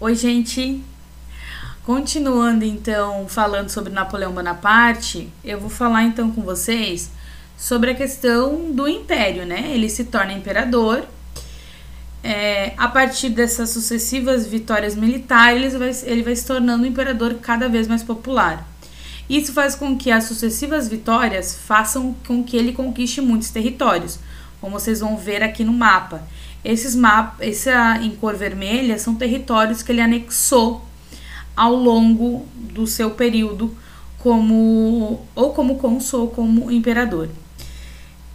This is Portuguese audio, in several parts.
Oi, gente! Continuando então falando sobre Napoleão Bonaparte, eu vou falar então com vocês sobre a questão do império, né? Ele se torna imperador. A partir dessas sucessivas vitórias militares, ele vai se tornando um imperador cada vez mais popular. Isso faz com que as sucessivas vitórias façam com que ele conquiste muitos territórios, como vocês vão ver aqui no mapa. Esse em cor vermelha são territórios que ele anexou ao longo do seu período como cônsul ou como imperador.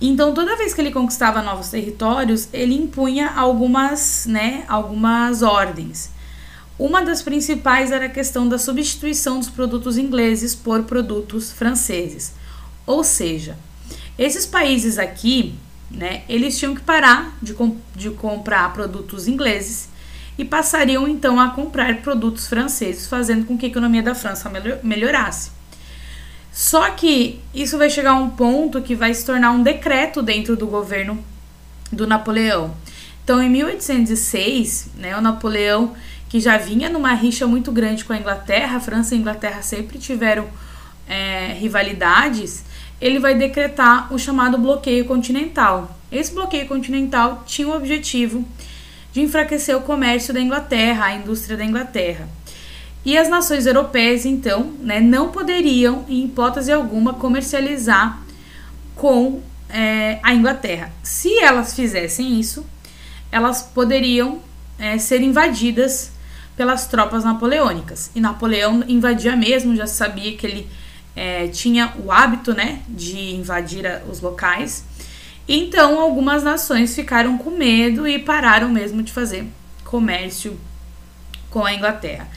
Então, toda vez que ele conquistava novos territórios, ele impunha algumas ordens. Uma das principais era a questão da substituição dos produtos ingleses por produtos franceses. Ou seja, esses países aqui, eles tinham que parar de comprar produtos ingleses e passariam então a comprar produtos franceses, fazendo com que a economia da França melhorasse. Só que isso vai chegar a um ponto que vai se tornar um decreto dentro do governo do Napoleão. Então, em 1806, o Napoleão, que já vinha numa rixa muito grande com a Inglaterra, a França e a Inglaterra sempre tiveram rivalidades, ele vai decretar o chamado bloqueio continental. Esse bloqueio continental tinha o objetivo de enfraquecer o comércio da Inglaterra, a indústria da Inglaterra. E as nações europeias, então, não poderiam, em hipótese alguma, comercializar com a Inglaterra. Se elas fizessem isso, elas poderiam ser invadidas pelas tropas napoleônicas. E Napoleão invadia mesmo, já sabia que ele tinha o hábito de invadir os locais. Então, algumas nações ficaram com medo e pararam mesmo de fazer comércio com a Inglaterra.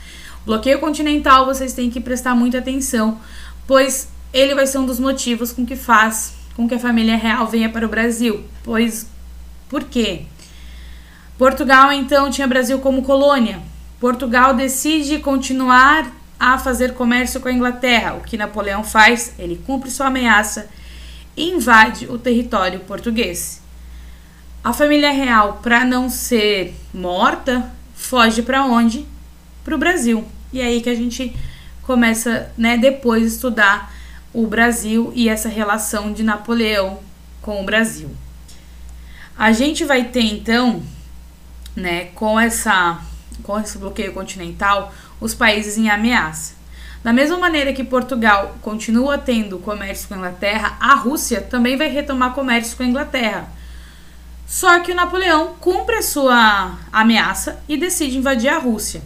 O bloqueio continental, vocês têm que prestar muita atenção, pois ele vai ser um dos motivos com que faz com que a família real venha para o Brasil. Por quê? Portugal, então, tinha Brasil como colônia. Portugal decide continuar a fazer comércio com a Inglaterra. O que Napoleão faz? Ele cumpre sua ameaça e invade o território português. A família real, para não ser morta, foge para onde? Para o Brasil. E é aí que a gente começa, depois estudar o Brasil e essa relação de Napoleão com o Brasil. A gente vai ter então, com esse bloqueio continental, os países em ameaça. Da mesma maneira que Portugal continua tendo comércio com a Inglaterra, a Rússia também vai retomar comércio com a Inglaterra. Só que o Napoleão cumpre a sua ameaça e decide invadir a Rússia.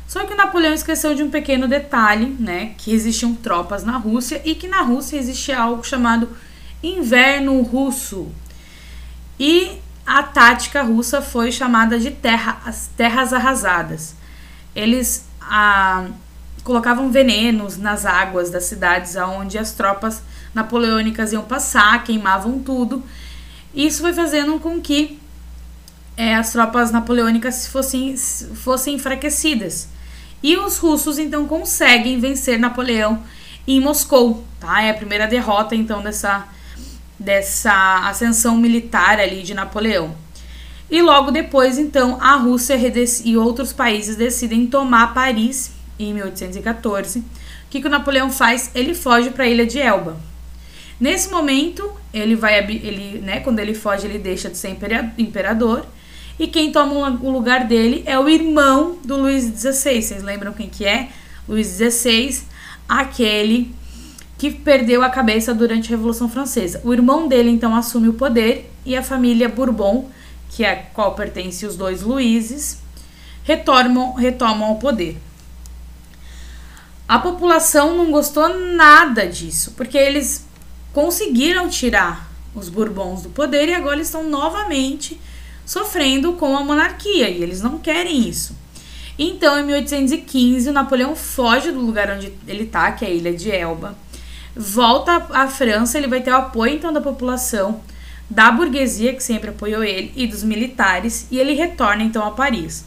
Só que o Napoleão esqueceu de um pequeno detalhe, que existiam tropas na Rússia e que na Rússia existia algo chamado inverno russo. E a tática russa foi chamada de as terras arrasadas. Eles colocavam venenos nas águas das cidades onde as tropas napoleônicas iam passar, queimavam tudo. Isso foi fazendo com que as tropas napoleônicas fossem enfraquecidas. E os russos, então, conseguem vencer Napoleão em Moscou. É a primeira derrota, então, dessa ascensão militar ali de Napoleão. E logo depois, então, a Rússia e outros países decidem tomar Paris em 1814. O que o Napoleão faz? Ele foge para a ilha de Elba. Nesse momento, quando ele foge, ele deixa de ser imperador. E quem toma o lugar dele é o irmão do Luís XVI. Vocês lembram quem que é? Luís XVI, aquele que perdeu a cabeça durante a Revolução Francesa. O irmão dele, então, assume o poder e a família Bourbon, que é a qual pertence os dois Luíses, retomam o poder. A população não gostou nada disso, porque eles conseguiram tirar os Bourbons do poder e agora eles estão novamente sofrendo com a monarquia e eles não querem isso. Então, em 1815, o Napoleão foge do lugar onde ele está, que é a ilha de Elba, volta à França. Ele vai ter o apoio então da população, da burguesia que sempre apoiou ele e dos militares, e ele retorna então a Paris.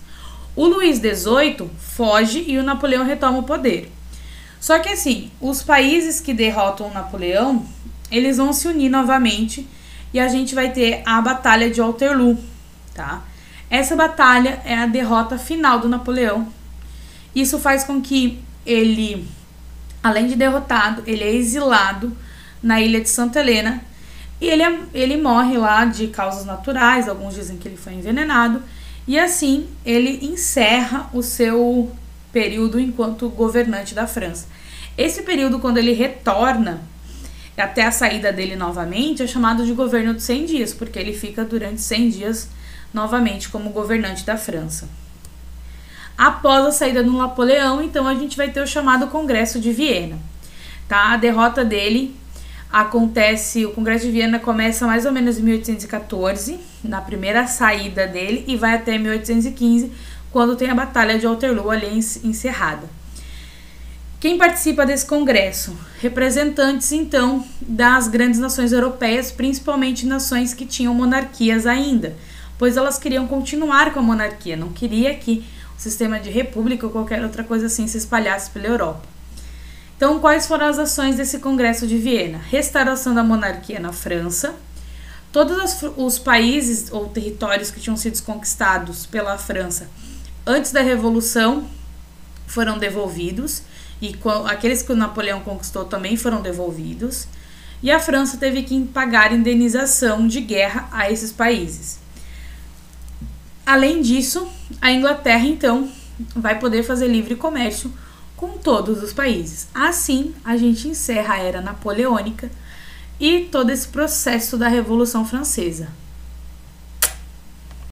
O Luís XVIII foge e o Napoleão retoma o poder. Só que assim, os países que derrotam o Napoleão, eles vão se unir novamente e a gente vai ter a Batalha de Waterloo, tá? Essa batalha é a derrota final do Napoleão Isso faz com que ele, além de derrotado, ele é exilado na ilha de Santa Helena e ele morre lá de causas naturais, alguns dizem que ele foi envenenado, e assim ele encerra o seu período enquanto governante da França. Esse período, quando ele retorna até a saída dele novamente, é chamado de governo de 100 dias, porque ele fica durante 100 dias novamente como governante da França. Após a saída do Napoleão, então a gente vai ter o chamado Congresso de Viena. Tá? A derrota dele acontece, o Congresso de Viena começa mais ou menos em 1814, na primeira saída dele, e vai até 1815, quando tem a Batalha de Waterloo ali encerrada. Quem participa desse congresso? Representantes, então, das grandes nações europeias, principalmente nações que tinham monarquias ainda, pois elas queriam continuar com a monarquia, não queria que o sistema de república ou qualquer outra coisa assim se espalhasse pela Europa. Então, quais foram as ações desse Congresso de Viena? Restauração da monarquia na França. Todos os países ou territórios que tinham sido conquistados pela França antes da Revolução foram devolvidos, e aqueles que o Napoleão conquistou também foram devolvidos, e a França teve que pagar indenização de guerra a esses países. Além disso, a Inglaterra, então, vai poder fazer livre comércio com todos os países. Assim, a gente encerra a Era Napoleônica e todo esse processo da Revolução Francesa.